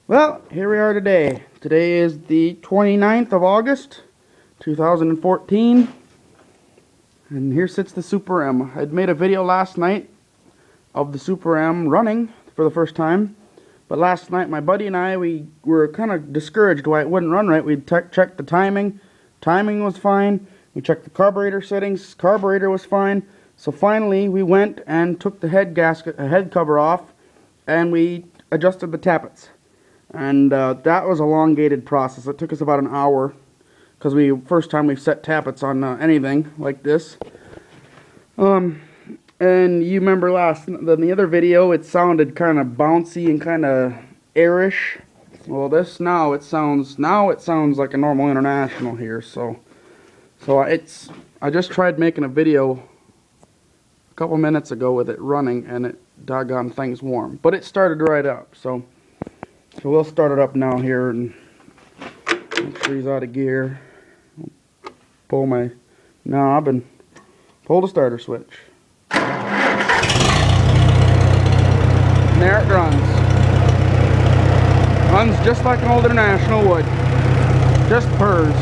Well, here we are today. Today is the 29th of August, 2014. And here sits the Super M. I'd made a video last night of the Super M running for the first time. But last night my buddy and I, we were kind of discouraged why it wouldn't run right. We checked the timing. Timing was fine. We checked the carburetor settings. Carburetor was fine. So finally we went and took the head cover off, and we adjusted the tappets. And that was a elongated process. It took us about an hour, because first time we've set tappets on anything like this. And you remember in the other video, it sounded kind of bouncy and kind of airish. Well, now it sounds like a normal International here. So I just tried making a video a couple minutes ago with it running, and it doggone thing's warm. But it started right up. So we'll start it up now here, and make sure he's out of gear. Pull my knob and pull the starter switch. And there it runs. Runs just like an old International would. Just purrs.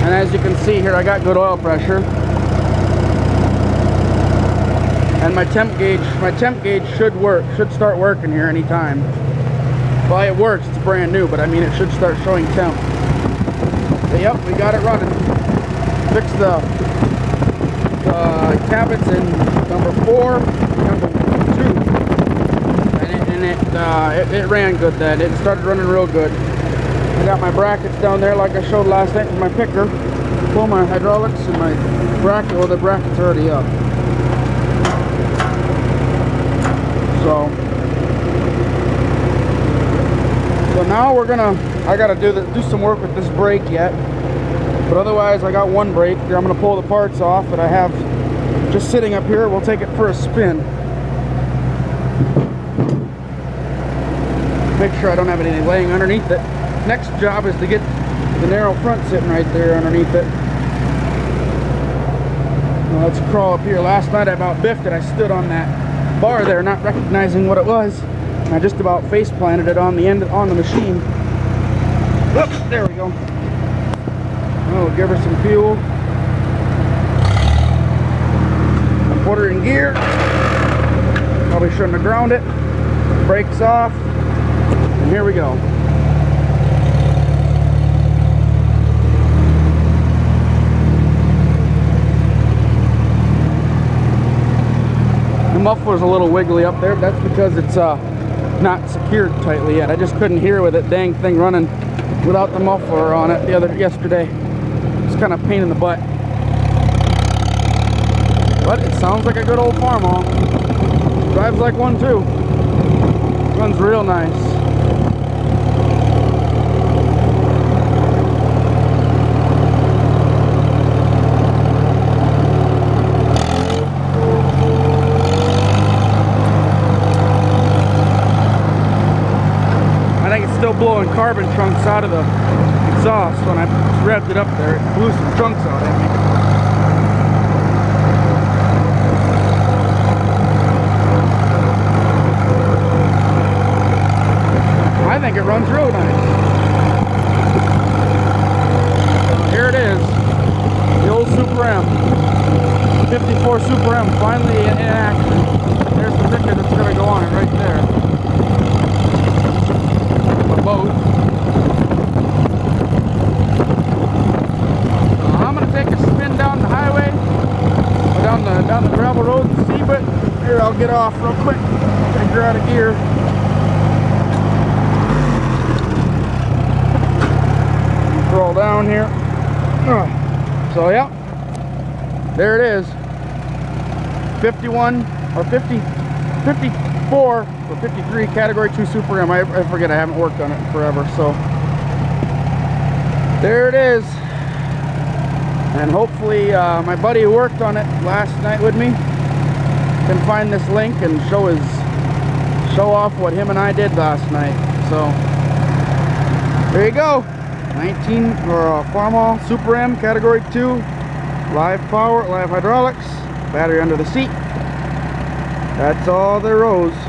And as you can see here, I got good oil pressure. And my temp gauge should start working here anytime. Well, it works, it's brand new, but I mean it should start showing temp. So yep, we got it running. Fixed the tappets in number 4, number 2. And it ran good then. It started running real good. I got my brackets down there like I showed last night with my picker. Pull my hydraulics and my bracket, well, the bracket's already up. So now I gotta do some work with this brake yet. But otherwise I got one brake here. I'm gonna pull the parts off that I have just sitting up here. We'll take it for a spin. Make sure I don't have anything laying underneath it. Next job is to get the narrow front sitting right there underneath it. Now let's crawl up here. Last night I about biffed it. I stood on that bar there not recognizing what it was, and I just about face planted it on the machine. Oops, there we go. Oh, give her some fuel. Put her in gear. Probably shouldn't have ground it. Brakes off. And here we go. The muffler's a little wiggly up there. That's because it's not secured tightly yet. I just couldn't hear with that dang thing running without the muffler on it yesterday. It's kind of a pain in the butt. But it sounds like a good old Farmall. Drives like one too. Runs real nice. Still blowing carbon chunks out of the exhaust. When I revved it up there, it blew some chunks out at me. I think it runs real nice. Here it is, the old Super M, 54 Super M, finally in action. There's the picture that's going to go on it right there. Boat. I'm gonna take a spin down the highway, down the gravel road and see, but here I'll get off real quick. Take her out of gear. Roll down here. So yeah, there it is. 51 or 54 or 53 Category 2 Super M. I forget, I haven't worked on it in forever. So there it is. And hopefully my buddy who worked on it last night with me can find this link and show off what him and I did last night. So there you go. 19 or Farmall Super M Category 2, live power, live hydraulics, battery under the seat. That's all there rose.